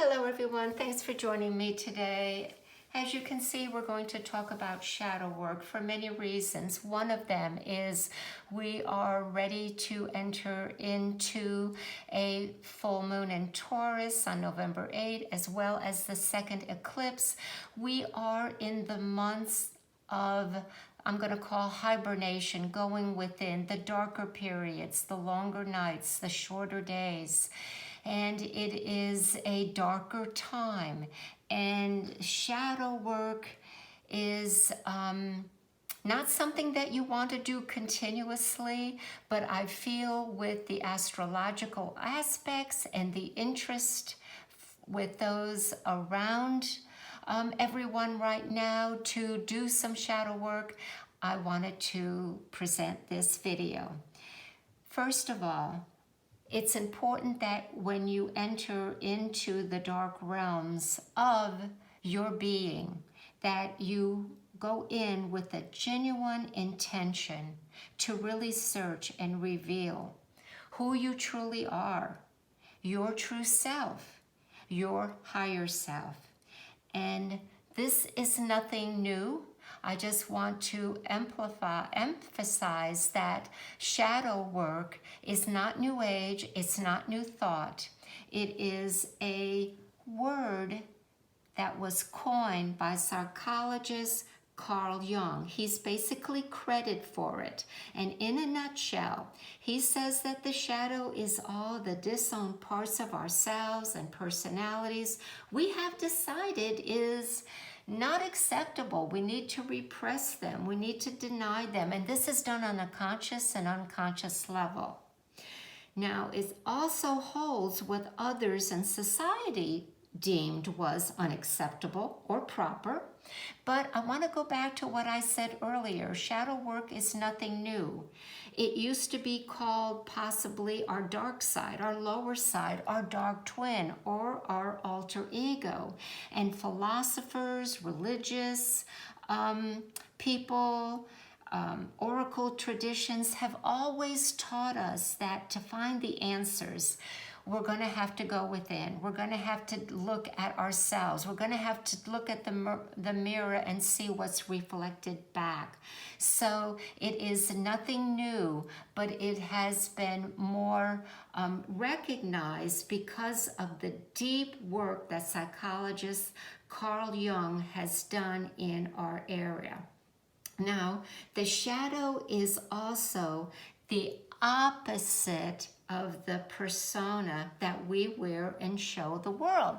Hello everyone, thanks for joining me today. As you can see, we're going to talk about shadow work for many reasons. One of them is we are ready to enter into a full moon in Taurus on November 8th, as well as the second eclipse. We are in the months of, I'm going to call hibernation, going within the darker periods, the longer nights, the shorter days. And it is a darker time. And shadow work is not something that you want to do continuously, but I feel with the astrological aspects and the interest with those around everyone right now to do some shadow work, I wanted to present this video. First of all, it's important that when you enter into the dark realms of your being, that you go in with a genuine intention to really search and reveal who you truly are, your true self, your higher self. And this is nothing new. I just want to emphasize that shadow work is not new age, it's not new thought. It is a word that was coined by psychologist Carl Jung. He's basically credited for it. And in a nutshell, he says that the shadow is all the disowned parts of ourselves and personalities we have decided is not acceptable. We need to repress them. We need to deny them. And this is done on a conscious and unconscious level. Now, it also holds what others in society deemed was unacceptable or proper. But I want to go back to what I said earlier. Shadow work is nothing new. It used to be called possibly our dark side, our lower side, our dark twin, or our alter ego. And philosophers, religious people, oracle traditions have always taught us that to find the answers, we're going to have to go within. We're going to have to look at ourselves. We're going to have to look at the mirror and see what's reflected back. So it is nothing new, but it has been more recognized because of the deep work that psychologist Carl Jung has done in our area. Now, the shadow is also the opposite of the persona that we wear and show the world.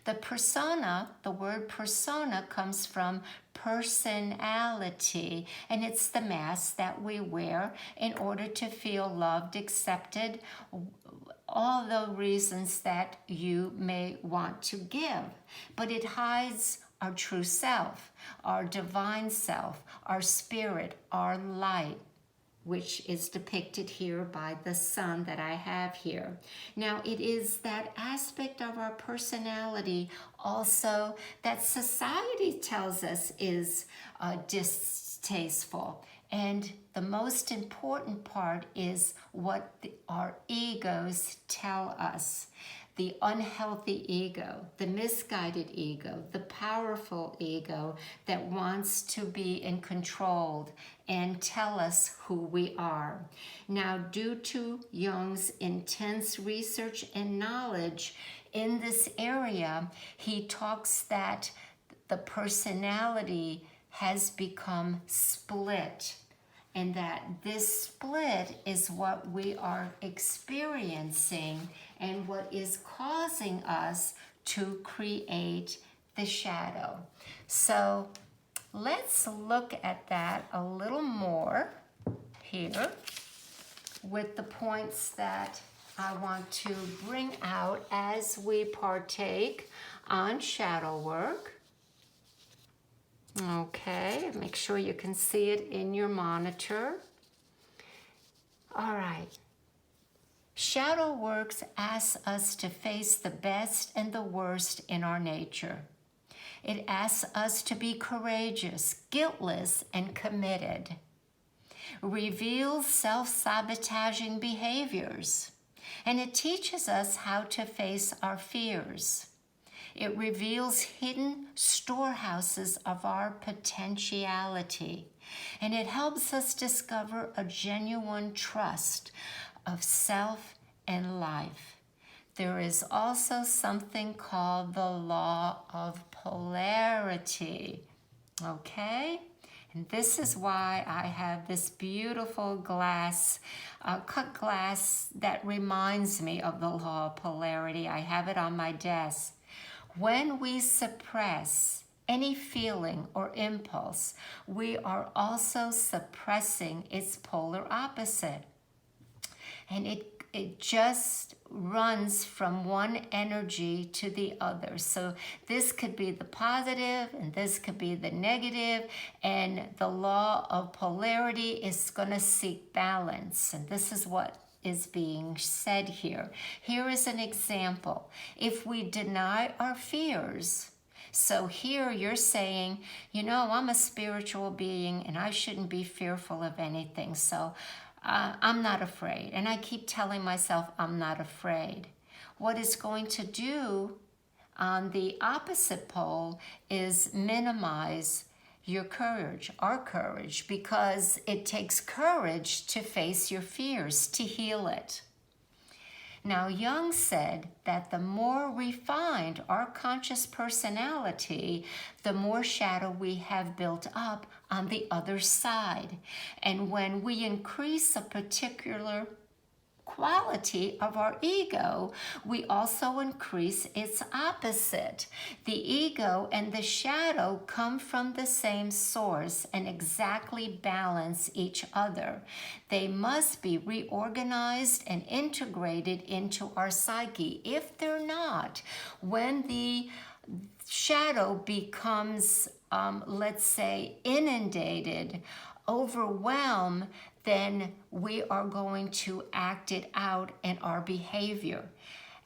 The persona, the word persona comes from personality, and it's the mask that we wear in order to feel loved, accepted, all the reasons that you may want to give. But it hides our true self, our divine self, our spirit, our light, which is depicted here by the sun that I have here. Now, it is that aspect of our personality also that society tells us is distasteful. And the most important part is what our egos tell us. The unhealthy ego, the misguided ego, the powerful ego that wants to be in control and tell us who we are. Now, due to Jung's intense research and knowledge in this area, he talks that the personality has become split, and that this split is what we are experiencing and what is causing us to create the shadow. So let's look at that a little more here with the points that I want to bring out as we partake on shadow work. Okay, make sure you can see it in your monitor. All right. Shadow works asks us to face the best and the worst in our nature. It asks us to be courageous, guiltless, and committed. Reveals self-sabotaging behaviors. And it teaches us how to face our fears. It reveals hidden storehouses of our potentiality. And it helps us discover a genuine trust of self and life. There is also something called the law of polarity. Okay? And this is why I have this beautiful glass, cut glass that reminds me of the law of polarity. I have it on my desk. When we suppress any feeling or impulse, we are also suppressing its polar opposite. And it just runs from one energy to the other. So this could be the positive and this could be the negative, and the law of polarity is going to seek balance. And this is what is being said here. Here is an example. If we deny our fears, so here you're saying, you know, I'm a spiritual being and I shouldn't be fearful of anything. So I'm not afraid. And I keep telling myself I'm not afraid. What it's going to do on the opposite pole is minimize your courage, our courage, because it takes courage to face your fears, to heal it. Now, Jung said that the more refined our conscious personality, the more shadow we have built up on the other side. And when we increase a particular quality of our ego, we also increase its opposite. The ego and the shadow come from the same source and exactly balance each other. They must be reorganized and integrated into our psyche. If they're not, when the shadow becomes, let's say, inundated, overwhelmed, then we are going to act it out in our behavior.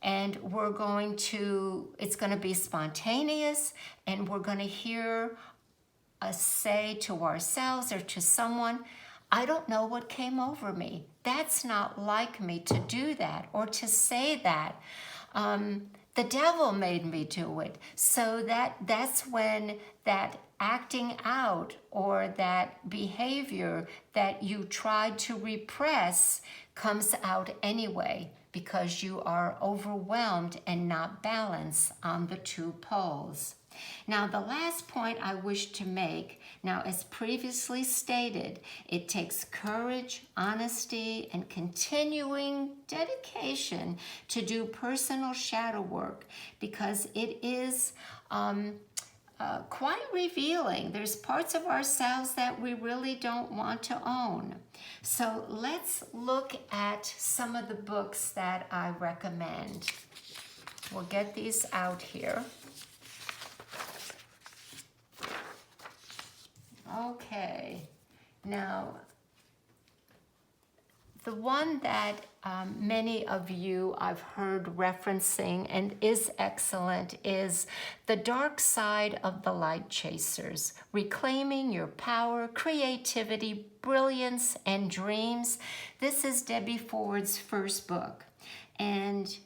And it's going to be spontaneous, and we're going to hear us say to ourselves or to someone, I don't know what came over me. That's not like me to do that or to say that. The devil made me do it. So that's when that acting out or that behavior that you tried to repress comes out anyway, because you are overwhelmed and not balanced on the two poles. Now, the last point I wish to make, now as previously stated, it takes courage, honesty, and continuing dedication to do personal shadow work, because it is quite revealing. There's parts of ourselves that we really don't want to own. So let's look at some of the books that I recommend. We'll get these out here. Okay, now the one that many of you I've heard referencing and is excellent is The Dark Side of the Light Chasers, Reclaiming Your Power, Creativity, Brilliance, and Dreams. This is Debbie Ford's first book, and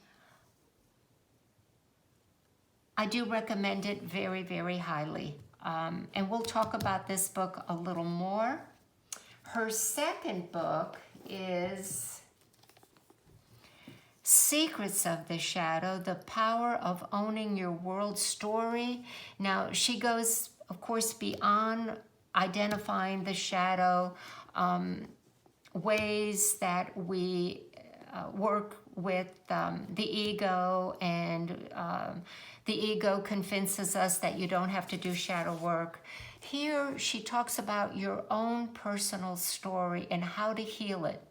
I do recommend it very, very highly. And we'll talk about this book a little more. Her second book is Secrets of the Shadow, The Power of Owning Your World Story. Now, she goes, of course, beyond identifying the shadow, ways that we work with the ego, and the ego convinces us that you don't have to do shadow work. Here, she talks about your own personal story and how to heal it.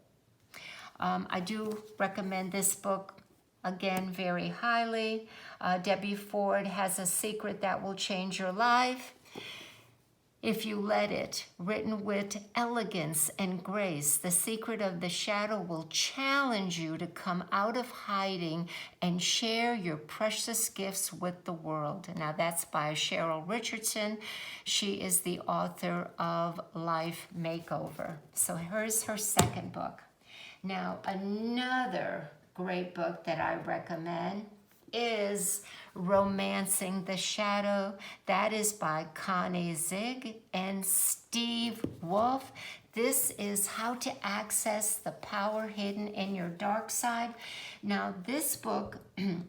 I do recommend this book, again, very highly. Debbie Ford has a secret that will change your life if you let it, written with elegance and grace. The Secret of the Shadow will challenge you to come out of hiding and share your precious gifts with the world. Now, that's by Cheryl Richardson. She is the author of Life Makeover. So here's her second book. Now, another great book that I recommend is Romancing the Shadow. That is by Connie Zweig and Steve Wolf. This is how to access the power hidden in your dark side. Now, this book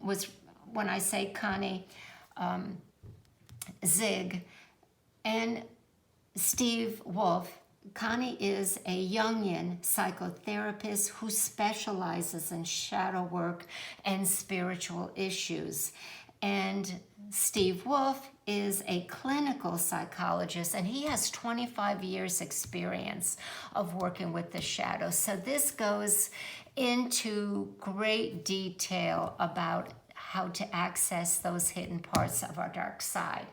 was, when I say Connie Zweig and Steve Wolf, Connie is a Jungian psychotherapist who specializes in shadow work and spiritual issues. And Steve Wolf is a clinical psychologist, and he has 25 years experience of working with the shadow. So this goes into great detail about how to access those hidden parts of our dark side.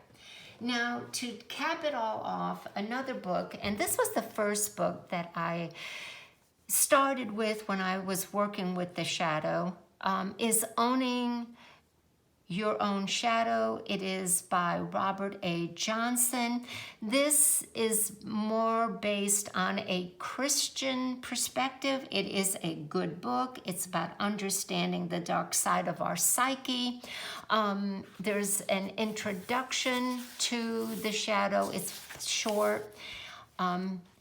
Now, to cap it all off, another book, and this was the first book that I started with when I was working with the shadow, is Owning Your Own Shadow. It is by Robert A. Johnson. This is more based on a Christian perspective. It is a good book. It's about understanding the dark side of our psyche. There's an introduction to the shadow. It's short.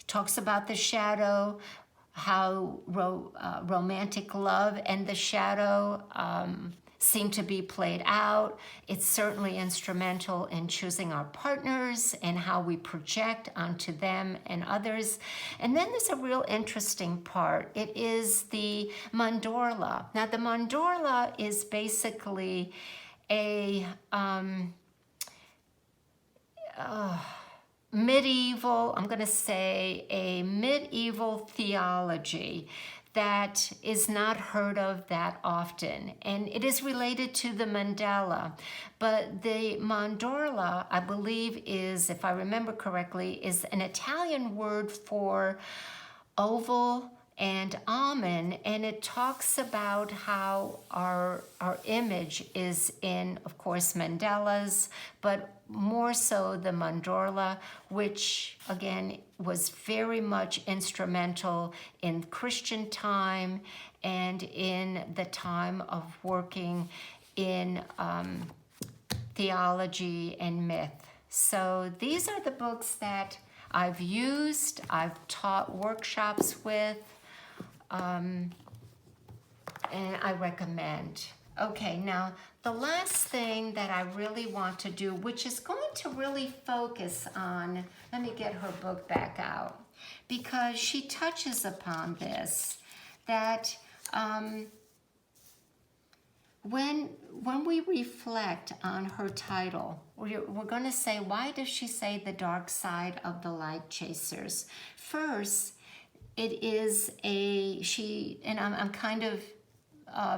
Talks about the shadow, how romantic love and the shadow seem to be played out. It's certainly instrumental in choosing our partners and how we project onto them and others. And then there's a real interesting part. It is the mandorla. Now, the mandorla is basically a medieval, I'm going to say a medieval theology that is not heard of that often. And it is related to the mandala. But the mandorla, I believe is, if I remember correctly, is an Italian word for oval and almond, and it talks about how our image is in, of course, mandalas, but more so the mandorla, which again was very much instrumental in Christian time and in the time of working in theology and myth. So these are the books that I've used, I've taught workshops with, and I recommend. Okay, now the last thing that I really want to do, which is going to really focus on, let me get her book back out, because she touches upon this, that when we reflect on her title, we're going to say, why does she say the dark side of the light chasers? First, it is and I'm kind of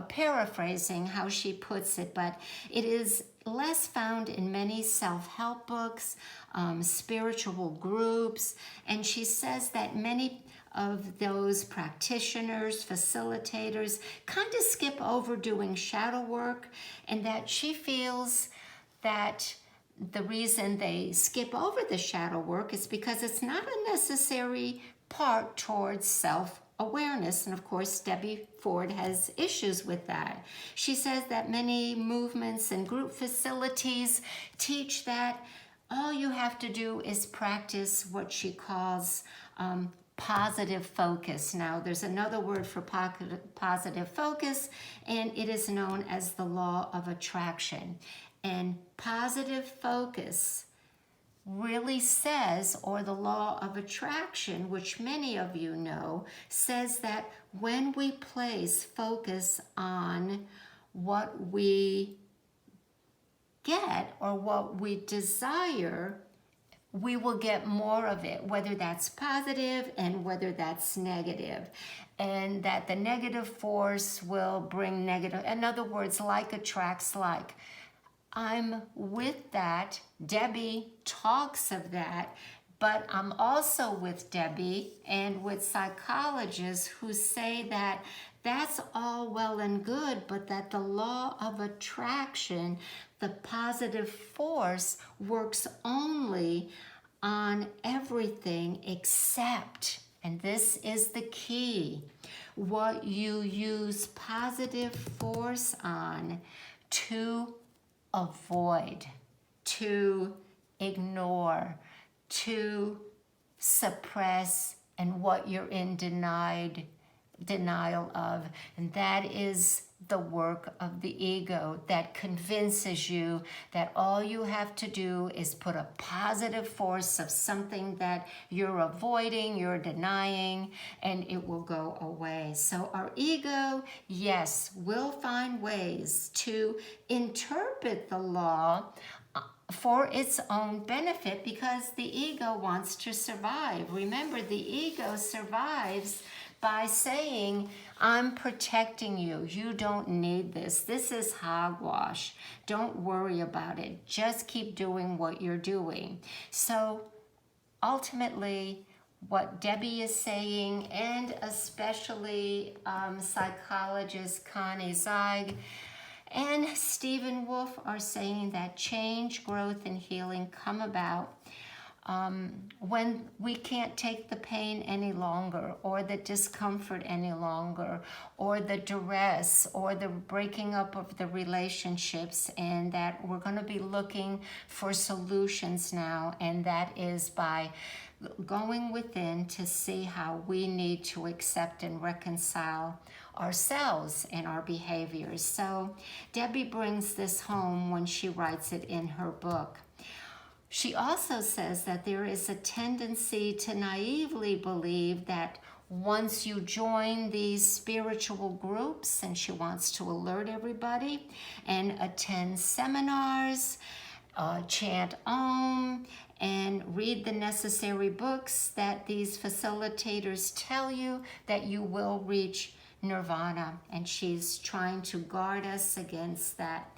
paraphrasing how she puts it, but it is less found in many self-help books, spiritual groups, and she says that many of those practitioners, facilitators, kind of skip over doing shadow work, and that she feels that the reason they skip over the shadow work is because it's not a necessary part towards self-awareness. And of course, Debbie Ford has issues with that. She says that many movements and group facilities teach that all you have to do is practice what she calls positive focus. Now, there's another word for positive focus, and it is known as the law of attraction. And positive focus really says, or the law of attraction, which many of you know, says that when we place focus on what we get or what we desire, we will get more of it, whether that's positive and whether that's negative. And that the negative force will bring negative. In other words, like attracts like. I'm with that. Debbie talks of that, but I'm also with Debbie and with psychologists who say that that's all well and good, but that the law of attraction, the positive force, works only on everything except, and this is the key, what you use positive force on to avoid, to ignore, to suppress, and what you're in denial of. And that is the work of the ego that convinces you that all you have to do is put a positive force of something that you're avoiding, you're denying, and it will go away. So our ego, yes, will find ways to interpret the law for its own benefit, because the ego wants to survive. Remember, the ego survives by saying, I'm protecting you. You don't need this. This is hogwash. Don't worry about it. Just keep doing what you're doing. So ultimately, what Debbie is saying, and especially psychologist Connie Zweig and Stephen Wolf are saying that change, growth, and healing come about when we can't take the pain any longer, or the discomfort any longer, or the duress, or the breaking up of the relationships, and that we're going to be looking for solutions now, and that is by going within to see how we need to accept and reconcile ourselves and our behaviors. So Debbie brings this home when she writes it in her book. She also says that there is a tendency to naively believe that once you join these spiritual groups, and she wants to alert everybody, and attend seminars, chant Om, and read the necessary books that these facilitators tell you, that you will reach nirvana. And she's trying to guard us against that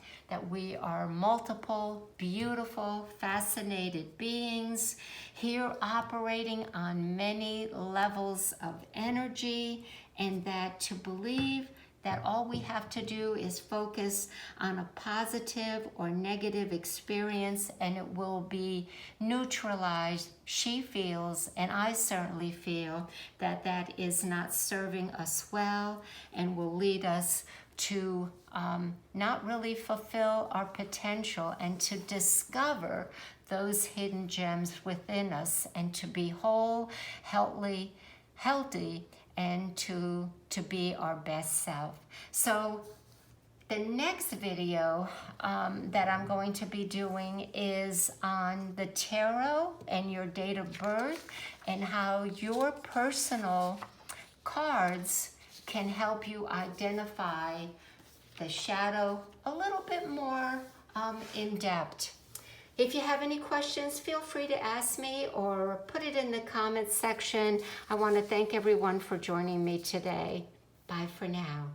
we are multiple, beautiful, fascinated beings here operating on many levels of energy, and that to believe that all we have to do is focus on a positive or negative experience and it will be neutralized. She feels, and I certainly feel, that that is not serving us well and will lead us to not really fulfill our potential, and to discover those hidden gems within us, and to be whole, healthy, and to be our best self. So the next video that I'm going to be doing is on the tarot and your date of birth, and how your personal cards can help you identify the shadow a little bit more in depth. If you have any questions, feel free to ask me or put it in the comments section. I want to thank everyone for joining me today. Bye for now.